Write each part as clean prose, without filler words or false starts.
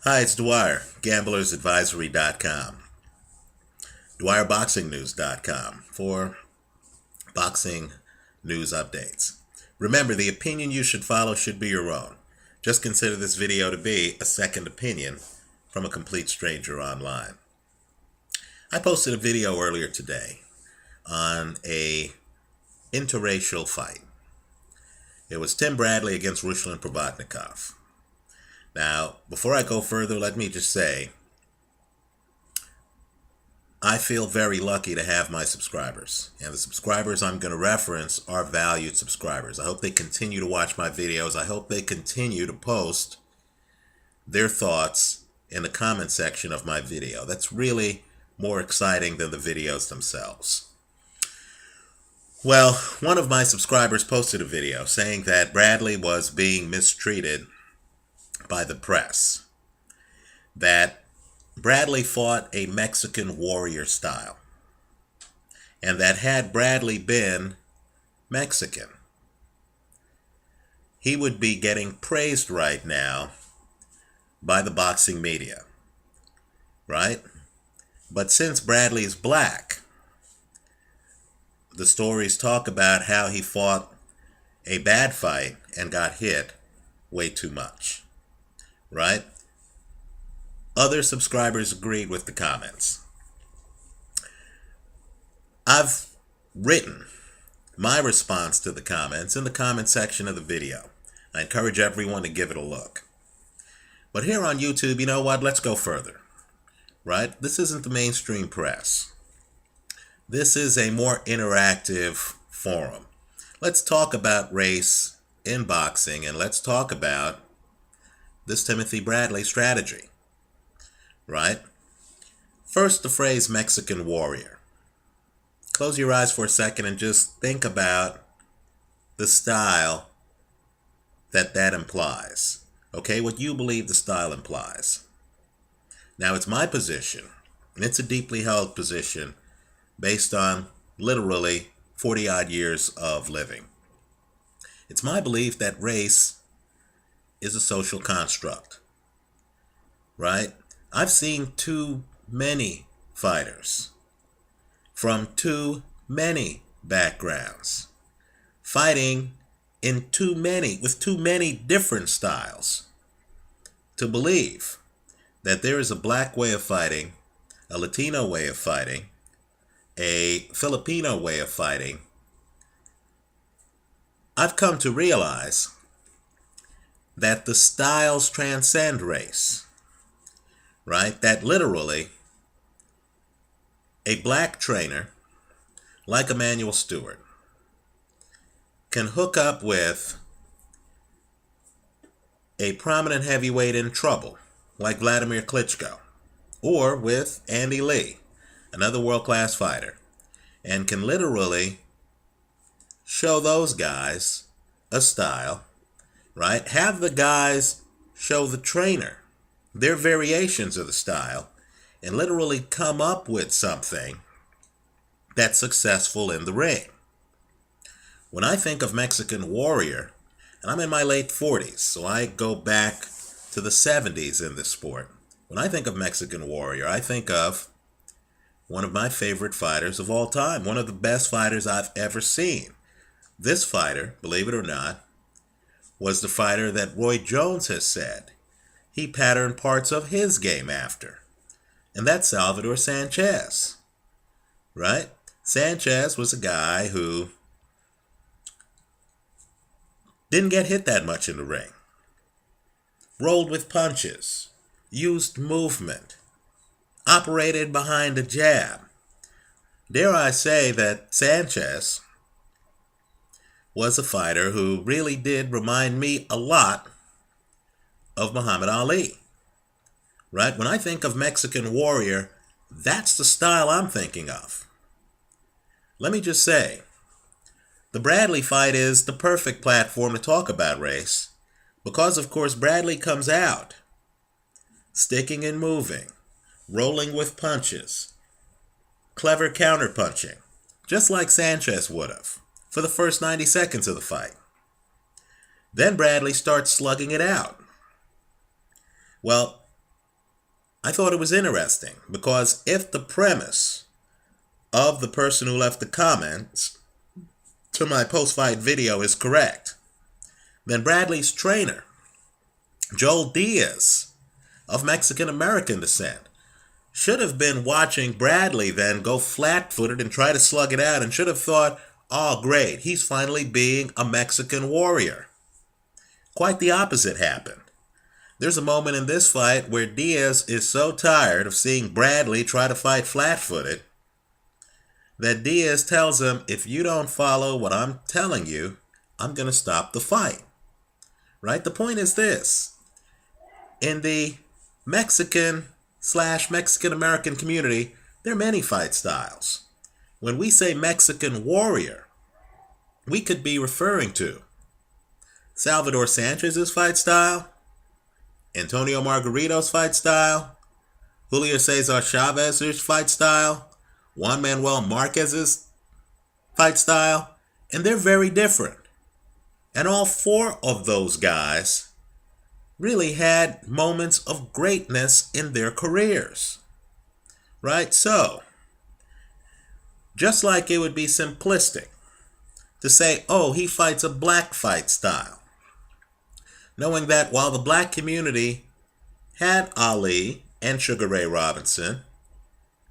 Hi, it's Dwyer, gamblersadvisory.com, dwyerboxingnews.com for boxing news updates. Remember, the opinion you should follow should be your own. Just consider this video to be a second opinion from a complete stranger online. I posted a video earlier today on a interracial fight. It was Tim Bradley against Ruslan Provodnikov. Now, before I go further, let me just say, I feel very lucky to have my subscribers. And the subscribers I'm going to reference are valued subscribers. I hope they continue to watch my videos. I hope they continue to post their thoughts in the comment section of my video. That's really more exciting than the videos themselves. Well, one of my subscribers posted a video saying that Bradley was being mistreated by the press, that Bradley fought a Mexican warrior style, and that had Bradley been Mexican, he would be getting praised right now by the boxing media, right? But since Bradley is black, the stories talk about how he fought a bad fight and got hit way too much, right? Other subscribers agreed with the comments. I've written my response to the comments in the comment section of the video. I encourage everyone to give it a look. But here on YouTube, you know what? Let's go further, right? This isn't the mainstream press. This is a more interactive forum. Let's talk about race in boxing, and let's talk about this Timothy Bradley strategy, right? First, the phrase Mexican warrior. Close your eyes for a second and just think about the style that implies. Okay, what you believe the style implies. Now, it's my position, and it's a deeply held position based on literally 40-odd years of living. It's my belief that race is a social construct, right? I've seen too many fighters from too many backgrounds fighting with too many different styles to believe that there is a black way of fighting, a Latino way of fighting, a Filipino way of fighting. I've come to realize that the styles transcend race, right? That literally a black trainer like Emmanuel Stewart can hook up with a prominent heavyweight in trouble like Vladimir Klitschko, or with Andy Lee, another world-class fighter, and can literally show those guys a style, right? Have the guys show the trainer their variations of the style and literally come up with something that's successful in the ring. When I think of Mexican warrior, and I'm in my late 40s, so I go back to the 70s in this sport. When I think of Mexican warrior, I think of one of my favorite fighters of all time, one of the best fighters I've ever seen. This fighter, believe it or not, was the fighter that Roy Jones has said he patterned parts of his game after. And that's Salvador Sanchez, right? Sanchez was a guy who didn't get hit that much in the ring, rolled with punches, used movement, operated behind a jab. Dare I say that Sanchez was a fighter who really did remind me a lot of Muhammad Ali, right? When I think of Mexican warrior, that's the style I'm thinking of. Let me just say, the Bradley fight is the perfect platform to talk about race because, of course, Bradley comes out sticking and moving, rolling with punches, clever counterpunching, just like Sanchez would have for the first 90 seconds of the fight. Then Bradley starts slugging it out. Well, I thought it was interesting because if the premise of the person who left the comments to my post-fight video is correct, then Bradley's trainer, Joel Diaz, of Mexican-American descent, should have been watching Bradley then go flat-footed and try to slug it out, and should have thought, oh great, he's finally being a Mexican warrior. Quite the opposite happened. There's a moment in this fight where Diaz is so tired of seeing Bradley try to fight flat-footed that Diaz tells him, if you don't follow what I'm telling you, I'm going to stop the fight. Right? The point is this. In the Mexican/Mexican-American community, there are many fight styles. When we say Mexican warrior, we could be referring to Salvador Sanchez's fight style, Antonio Margarito's fight style, Julio Cesar Chavez's fight style, Juan Manuel Marquez's fight style, and they're very different. And all four of those guys really had moments of greatness in their careers. Right? So, just like it would be simplistic to say, oh, he fights a black fight style, knowing that while the black community had Ali and Sugar Ray Robinson,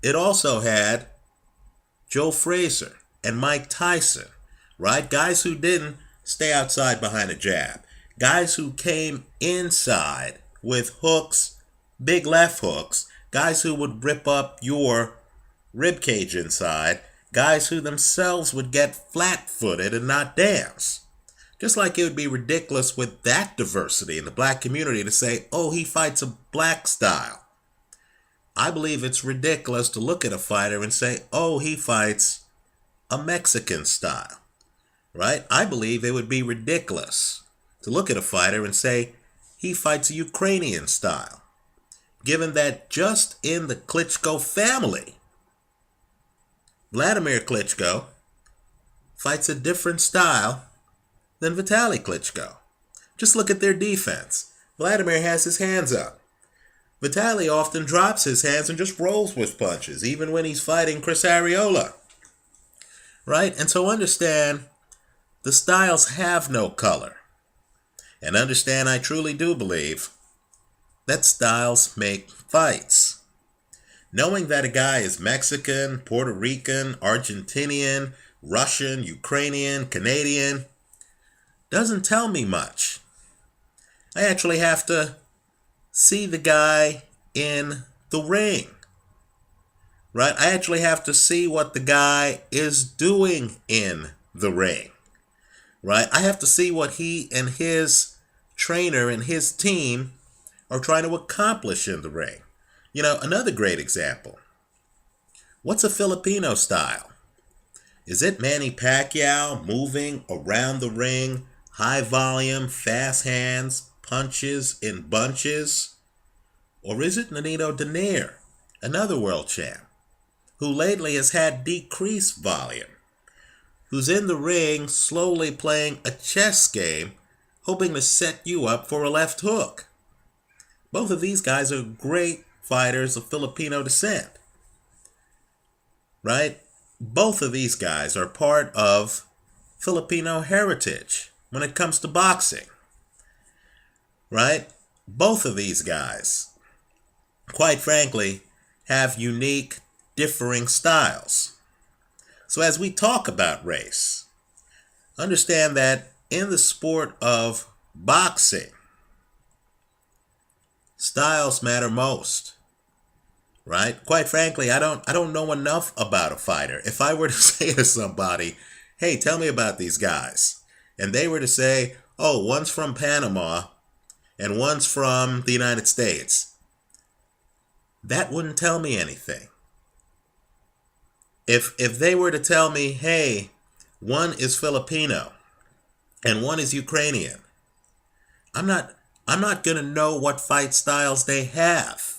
it also had Joe Frazier and Mike Tyson, right? Guys who didn't stay outside behind a jab. Guys who came inside with hooks, big left hooks. Guys who would rip up your rib cage inside. Guys who themselves would get flat-footed and not dance. Just like it would be ridiculous with that diversity in the black community to say, oh, he fights a black style. I believe it's ridiculous to look at a fighter and say, oh, he fights a Mexican style. Right? I believe it would be ridiculous to look at a fighter and say, he fights a Ukrainian style. Given that just in the Klitschko family, Vladimir Klitschko fights a different style than Vitaly Klitschko. Just look at their defense. Vladimir has his hands up. Vitaly often drops his hands and just rolls with punches, even when he's fighting Chris Arreola. Right? And so understand, the styles have no color. And understand, I truly do believe that styles make fights. Knowing that a guy is Mexican, Puerto Rican, Argentinian, Russian, Ukrainian, Canadian, doesn't tell me much. I actually have to see the guy in the ring. Right? I actually have to see what the guy is doing in the ring. Right? I have to see what he and his trainer and his team are trying to accomplish in the ring. You know, another great example. What's a Filipino style? Is it Manny Pacquiao moving around the ring, high volume, fast hands, punches in bunches? Or is it Nonito Donaire, another world champ, who lately has had decreased volume, who's in the ring slowly playing a chess game, hoping to set you up for a left hook? Both of these guys are great fighters of Filipino descent. Right? Both of these guys are part of Filipino heritage when it comes to boxing. Right? Both of these guys, quite frankly, have unique, differing styles. So as we talk about race, understand that in the sport of boxing, styles matter most. Right? Quite frankly, I don't know enough about a fighter. If I were to say to somebody, hey, tell me about these guys, and they were to say, oh, one's from Panama and one's from the United States, that wouldn't tell me anything. If they were to tell me, hey, one is Filipino and one is Ukrainian, I'm not going to know what fight styles they have.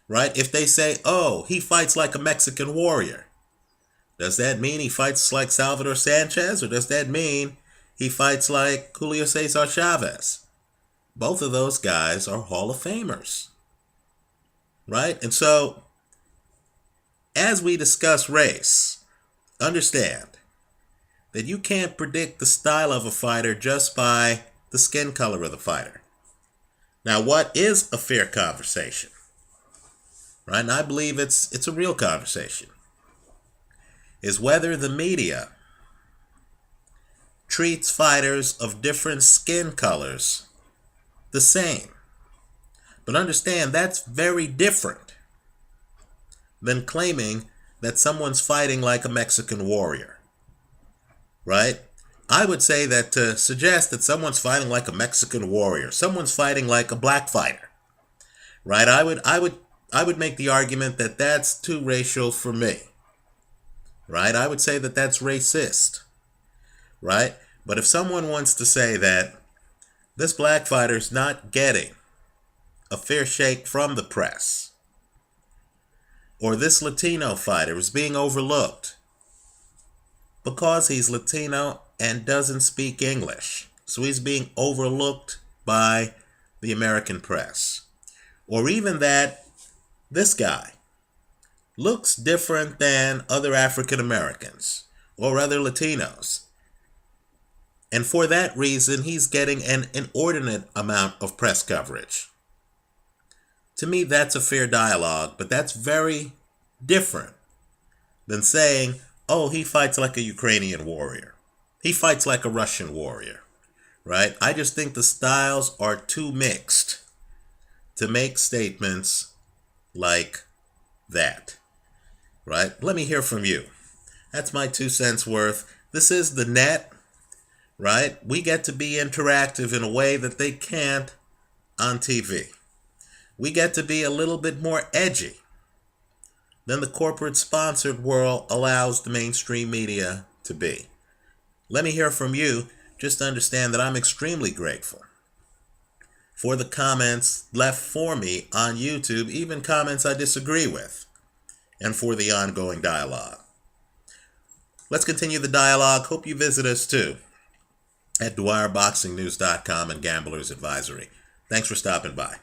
Right? If they say, oh, he fights like a Mexican warrior, does that mean he fights like Salvador Sanchez, or does that mean he fights like Julio Cesar Chavez? Both of those guys are Hall of Famers. right? And so, as we discuss race, understand that you can't predict the style of a fighter just by the skin color of the fighter. Now, what is a fair conversation? Right? And I believe it's a real conversation. Is whether the media treats fighters of different skin colors the same. But understand that's very different than claiming that someone's fighting like a Mexican warrior. Right? I would say that to suggest that someone's fighting like a Mexican warrior, someone's fighting like a black fighter, right? I would make the argument that that's too racial for me, right? I would say that that's racist, right? But if someone wants to say that this black fighter's not getting a fair shake from the press, or this Latino fighter is being overlooked because he's Latino and doesn't speak English, so he's being overlooked by the American press, or even that this guy looks different than other African Americans or other Latinos, and for that reason he's getting an inordinate amount of press coverage. To me, that's a fair dialogue, but that's very different than saying, oh, he fights like a Ukrainian warrior. He fights like a Russian warrior, right? I just think the styles are too mixed to make statements like that, right? Let me hear from you. That's my 2 cents worth. This is the net, right? We get to be interactive in a way that they can't on TV. We get to be a little bit more edgy than the corporate sponsored world allows the mainstream media to be. Let me hear from you. Just understand that I'm extremely grateful for the comments left for me on YouTube, even comments I disagree with, and for the ongoing dialogue. Let's continue the dialogue. Hope you visit us too at DwyerBoxingNews.com and Gamblers Advisory. Thanks for stopping by.